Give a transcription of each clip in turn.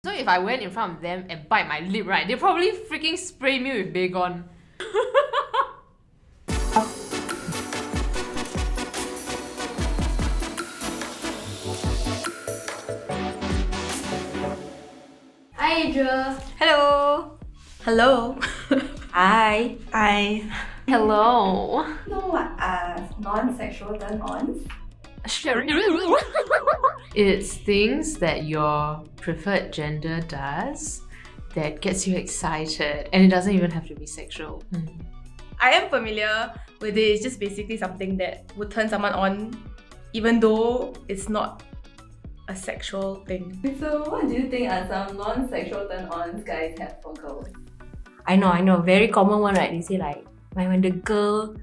So if I went in front of them and bite my lip, right, they'd probably freaking spray me with Baygon. Hi, Adria. Hello. Hello. Hi. Hi. Hello. You know what are non-sexual turn-ons? It's things that your preferred gender does that gets you excited, and it doesn't even have to be sexual. I am familiar with it. It's just basically something that would turn someone on, even though it's not a sexual thing. So what do you think are some non-sexual turn-ons guys have for girls? I know. Very common one, right? They say like, when the girl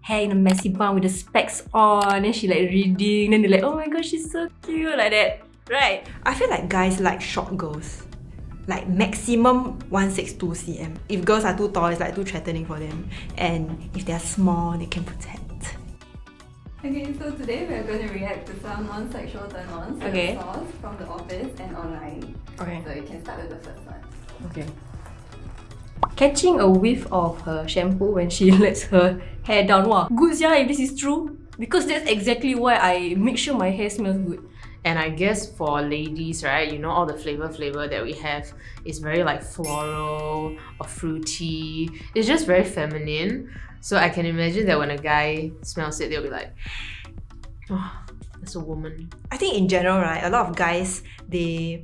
hair in a messy bun with the specs on, and she like reading, then they're like, oh my gosh, she's so cute, like that. Right? I feel like guys like short girls. Like maximum 162 cm. If girls are too tall, it's like too threatening for them. And if they're small, they can protect. Okay, so today we're going to react to some non-sexual turn-ons Okay. we saw from the office and online. Okay. So you can start with the first one. Okay. Catching a whiff of her shampoo when she lets her hair down. Wow, good yeah, if this is true. Because that's exactly why I make sure my hair smells good. And I guess for ladies, right, you know, all the flavor that we have is very like floral or fruity. It's just very feminine. So I can imagine that when a guy smells it, they'll be like, oh, that's a woman. I think in general, right, a lot of guys, they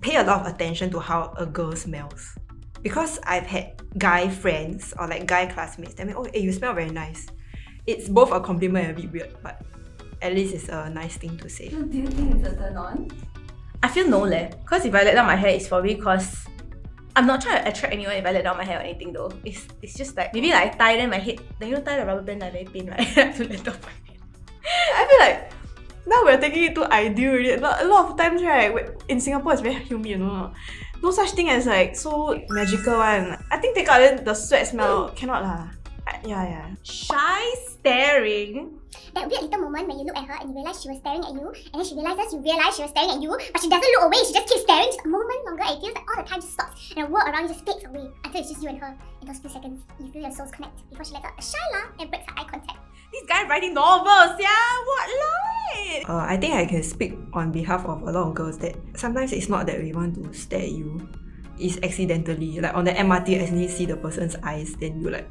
pay a lot of attention to how a girl smells. Because I've had guy friends or like guy classmates tell me, oh, hey, you smell very nice. It's both a compliment and a bit weird, but at least it's a nice thing to say. So do you think it's a turn-on? I feel no leh. Because if I let down my hair, it's probably because I'm not trying to attract anyone if I let down my hair or anything though. It's just like, maybe like I tie then my head, then you know tie the rubber band like very pain, right? I have to let down my hair. I feel like now we're taking it too ideal already. A lot of times, right, in Singapore it's very humid, you know. No such thing as like so magical one. I think take out then the sweat smell cannot lah. Yeah. Shy staring. That weird little moment when you look at her and you realise she was staring at you, and then she realises you realise she was staring at you, but she doesn't look away, she just keeps staring. Just a moment longer, it feels like all the time just stops, and the world around you just fades away until it's just you and her. In those few seconds, you feel your souls connect before she lets out a shy laugh and breaks her eye contact. This guy writing novels, yeah? What light? I think I can speak on behalf of a lot of girls that sometimes it's not that we want to stare at you. It's accidentally. Like on the MRT, accidentally see the person's eyes, then you like...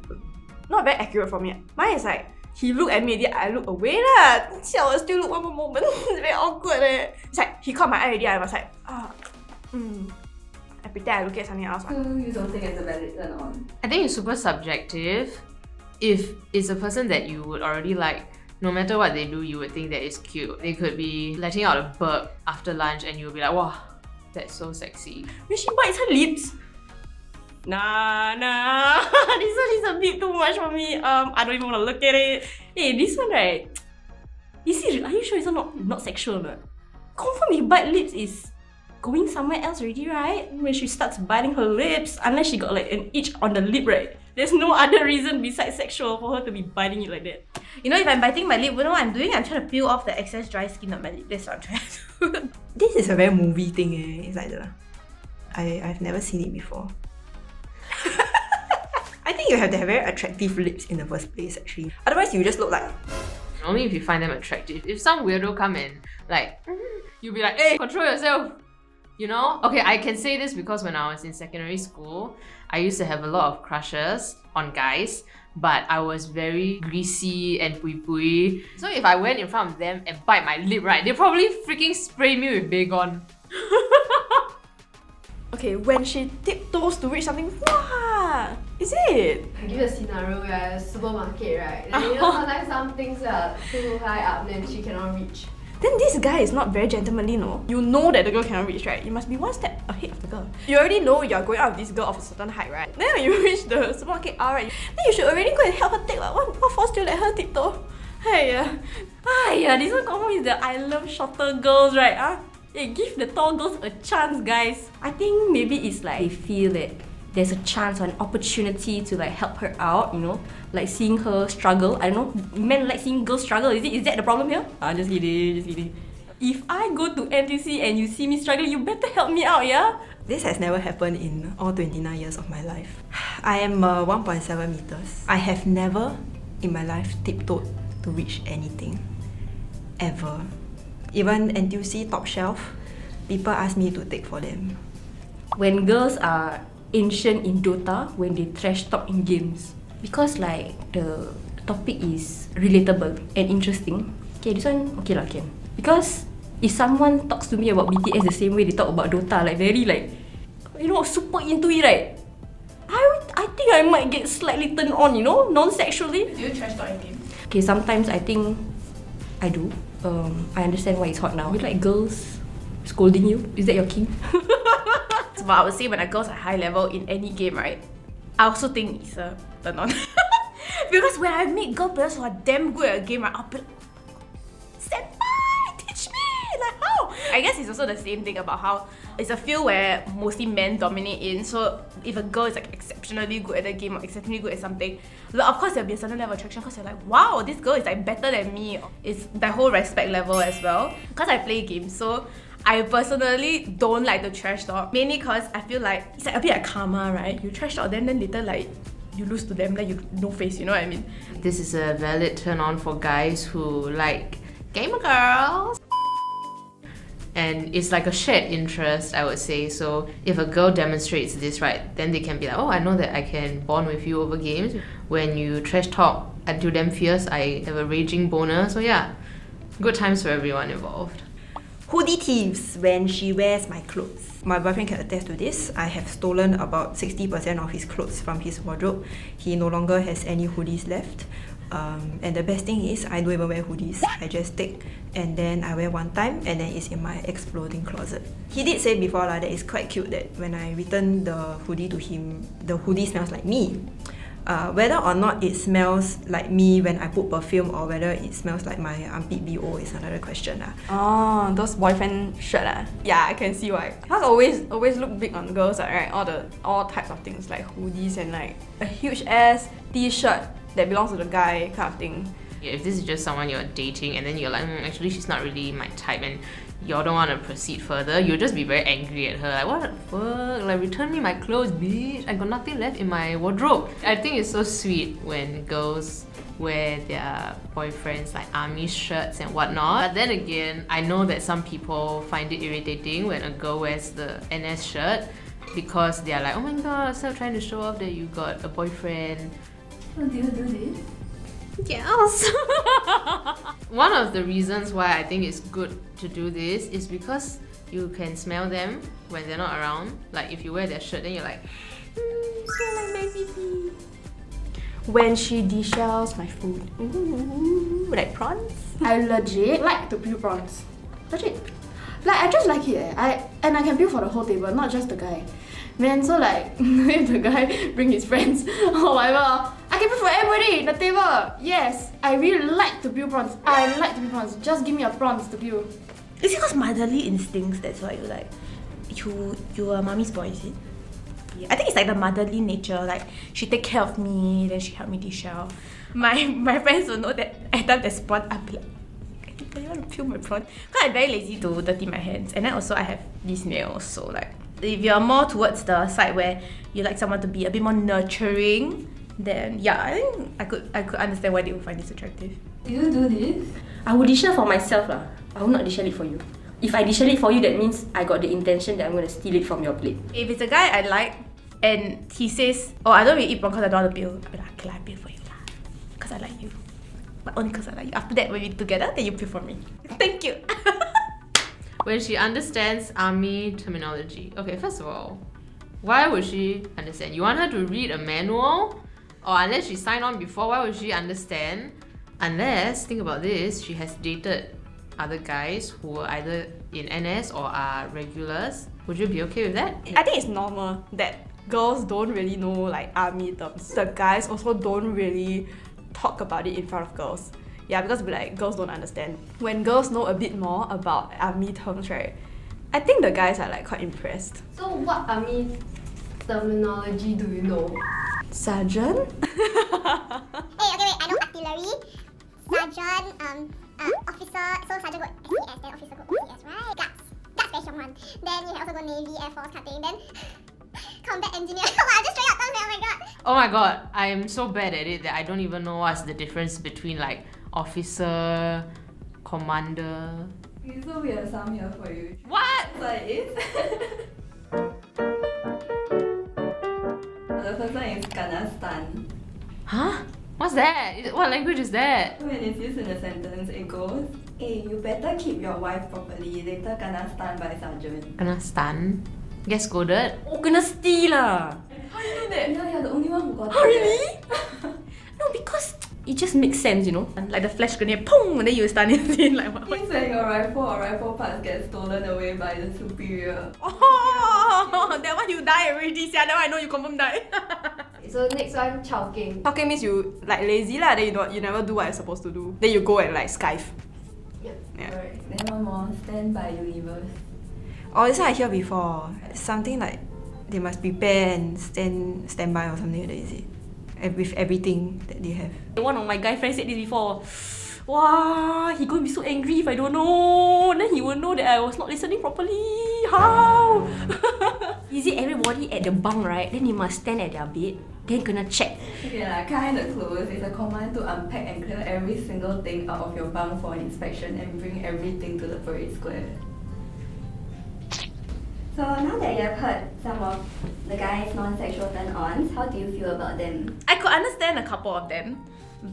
Not very accurate for me. Mine is like, he looked at me, I look away lah. I still look one more moment. It's very awkward eh. It's like, he caught my eye already, I was like, I pretend I look at something else. So you don't think it's a valid turn-on? I think it's super subjective. If it's a person that you would already like, no matter what they do, you would think that it's cute. They could be letting out a burp after lunch and you'll be like, wow, that's so sexy. When she bites her lips, nah, this one is a bit too much for me. I don't even want to look at it. Hey, this one right, are you sure it's not sexual or not? Confirm if bite lips is going somewhere else already, right? When she starts biting her lips, unless she got like an itch on the lip, right? There's no other reason besides sexual for her to be biting it like that. You know, if I'm biting my lip, you know what I'm doing? I'm trying to peel off the excess dry skin on my lip. That's what I'm trying to do. This is a very movie thing eh. It's like I've never seen it before. I think you have to have very attractive lips in the first place actually. Otherwise you just look like... Only if you find them attractive. If some weirdo come in, like, you'll be like, hey, control yourself. You know? Okay, I can say this because when I was in secondary school, I used to have a lot of crushes on guys, but I was very greasy and pui. So if I went in front of them and bite my lip, right, they'd probably freaking spray me with Baygon. Okay, when she tiptoes to reach something, wow, is it? I give you a scenario where at a supermarket, right? Then you know sometimes some things are too high up, then she cannot reach. Then this guy is not very gentlemanly, no? You know that the girl cannot reach, right? You must be one step ahead of the girl. You already know you're going out with this girl of a certain height, right? Then when you reach the supermarket R, right, then you should already go and help her take what forced you let her tiptoe? Hiya, this one confirm is the I love shorter girls, right? Hey, give the tall girls a chance, guys. I think maybe it's like they feel that there's a chance or an opportunity to like help her out, you know, like seeing her struggle. I don't know, men like seeing girls struggle. Is that the problem here? Just kidding. if I go to NTUC and you see me struggling, you better help me out, yeah? This has never happened in all 29 years of my life. I am 1.7 meters. I have never in my life tiptoed to reach anything. Ever. Even NTUC top shelf, people ask me to take for them. When girls are ancient in Dota, when they trash talk in games. Because like the topic is relatable and interesting. Okay, this one okay lah can. Because if someone talks to me about BTS the same way they talk about Dota, like very like, you know, super into it, right? I think I might get slightly turned on, you know, non-sexually. Do you trash talk in game? Okay, sometimes I think I do. I understand why it's hot now. You like girls scolding you? Is that your king? But I would say when a girl's at high level in any game, right, I also think it's a turn on. Because when I meet girl players who are damn good at a game, right, I'll be like, senpai, teach me! Like how? I guess it's also the same thing about how it's a field where mostly men dominate in. So if a girl is like exceptionally good at a game or exceptionally good at something, like, of course there'll be a certain level of attraction because you're like, wow, this girl is like better than me. It's the whole respect level as well. Because I play games, so I personally don't like the trash talk. Mainly because I feel like it's like a bit like karma, right? You trash talk them, then later like you lose to them, like you no face, you know what I mean? This is a valid turn on for guys who like gamer girls. And it's like a shared interest, I would say. So if a girl demonstrates this, right, then they can be like, oh, I know that I can bond with you over games. When you trash talk until them fierce, I have a raging boner. So yeah, good times for everyone involved. Hoodie thieves when she wears my clothes. My boyfriend can attest to this. I have stolen about 60% of his clothes from his wardrobe. He no longer has any hoodies left. And the best thing is I don't even wear hoodies. I just take and then I wear one time and then it's in my exploding closet. He did say before that it's quite cute that when I return the hoodie to him, the hoodie smells like me. Whether or not it smells like me when I put perfume or whether it smells like my armpit BO is another question. Oh, those boyfriend shirt Yeah, I can see why. Because always look big on girls, right? All types of things like hoodies and like a huge ass t-shirt that belongs to the guy kind of thing. Yeah, if this is just someone you're dating and then you're like, actually she's not really my type and you don't want to proceed further, you'll just be very angry at her. Like, what the fuck? Like, return me my clothes, bitch. I got nothing left in my wardrobe. I think it's so sweet when girls wear their boyfriends like army shirts and whatnot. But then again, I know that some people find it irritating when a girl wears the NS shirt because they're like, oh my god, stop trying to show off that you got a boyfriend. So do you do this? Yes. One of the reasons why I think it's good to do this is because you can smell them when they're not around. Like if you wear their shirt, then you're like, smell like my baby. When she deshells my food. Ooh, like prawns? I legit like to peel prawns. Legit. Like I just like it. I can peel for the whole table, not just the guy. Man, so like if the guy bring his friends or whatever, I can peel for everybody in the table. Yes, I really like to peel prawns. I like to peel prawns. Just give me a prawns to peel. Is it because motherly instincts that's why you like you are mommy's boy, is it? Yeah, I think it's like the motherly nature, like she take care of me, then she help me deshell. My friends will know that every time there's prawn, I'll be like, I want to peel my prawn. Because I'm very lazy to dirty my hands. And then also I have these nails, so like if you're more towards the side where you like someone to be a bit more nurturing, then yeah, I think I could understand why they would find this attractive. Do you do this? I would deshell for myself lah. I will not deshell it for you. If I deshell it for you, that means I got the intention that I'm going to steal it from your plate. If it's a guy I like and he says, oh, I don't really eat prawn because I don't want to peel, I'll be like, okay, I peel for you lah. Because I like you. But only because I like you. After that, when we're together, then you peel for me. Thank you. When she understands army terminology. Okay, first of all, why would she understand? You want her to read a manual? Or unless she signed on before, why would she understand? Unless, think about this, she has dated other guys who are either in NS or are regulars. Would you be okay with that? I think it's normal that girls don't really know like army terms. The guys also don't really talk about it in front of girls. Yeah, because like girls don't understand. When girls know a bit more about army terms, right, I think the guys are like quite impressed. So what army terminology do you know? Sergeant? Hey, okay, wait, I know artillery, sergeant, officer, so sergeant go SES, then officer go OCS, right? Guards very strong one. Then you can also go Navy, Air Force kind of thing. Then combat engineer. I'm just throwing out terms, oh my god. Oh my god, I am so bad at it that I don't even know what's the difference between like officer, commander. Okay, so we have some here for you. What? So it is. The first one is Kanastan. Huh? What's that? What language is that? When it's used in a sentence, it goes, hey, you better keep your wife properly, later kena stun by sergeant. Kena stun? Get scolded? Oh, kena steal lah. How do you know that? Yeah, you're the only one who got Oh, it. really? No, because it just makes sense, you know. Like the flash grenade, pong, and then you stun it in like what? Means when your rifle or rifle parts get stolen away by the superior. Oh, that one you die already, sia. That one I know you confirm die. So next one, chowking. Talking means you like lazy lah, then you never do what you're supposed to do. Then you go and like skive. Yep. Yeah. Alright, then one more, stand by universe. Oh, this one I hear before. Something like they must prepare and stand by or something like that, is it? With everything that they have. One of my guy friends said this before. Wow, he gonna be so angry if I don't know. Then he will know that I was not listening properly. How? Is it everybody at the bunk, right? Then you must stand at their bed. Then gonna check. Okay lah, kinda close. It's a command to unpack and clear every single thing out of your bunk for inspection and bring everything to the parade square. So now that you have heard some of the guys' non-sexual turn-ons, how do you feel about them? I could understand a couple of them,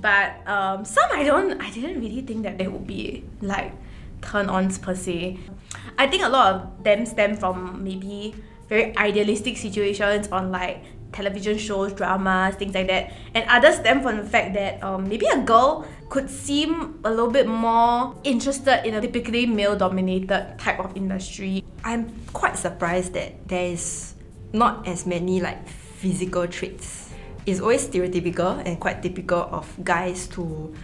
but some I didn't really think that they would be like turn-ons per se. I think a lot of them stem from maybe very idealistic situations on like television shows, dramas, things like that. And others stem from the fact that maybe a girl could seem a little bit more interested in a typically male-dominated type of industry. I'm quite surprised that there is not as many like physical traits. It's always stereotypical and quite typical of guys to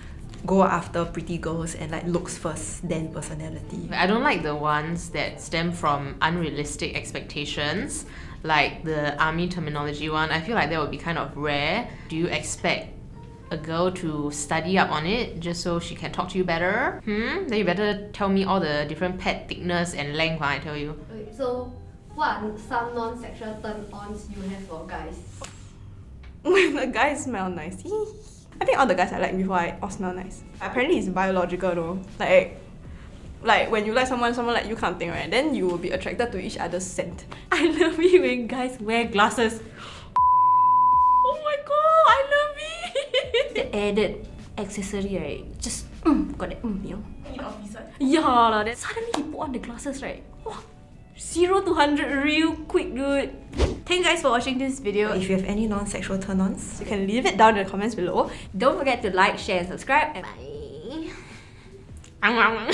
go after pretty girls and like looks first, then personality. I don't like the ones that stem from unrealistic expectations, like the army terminology one. I feel like that would be kind of rare. Do you expect a girl to study up on it just so she can talk to you better? Then you better tell me all the different pad thickness and length, I tell you. Okay, so what are some non-sexual turn-ons you have for guys? When the guys smell nice. I think all the guys I like before all smell nice. Apparently it's biological though. Like when you like someone like you kind of thing, right? Then you will be attracted to each other's scent. I love it when guys wear glasses. Oh my god, I love it. The added accessory, right? Just got that you know. In office, right? Yeah lah. Then suddenly he put on the glasses, right? Wow, 0 to 100 real quick, dude. Thank you guys for watching this video. If you have any non-sexual turn-ons, You can leave it down in the comments below. Don't forget to like, share, and subscribe. And Bye.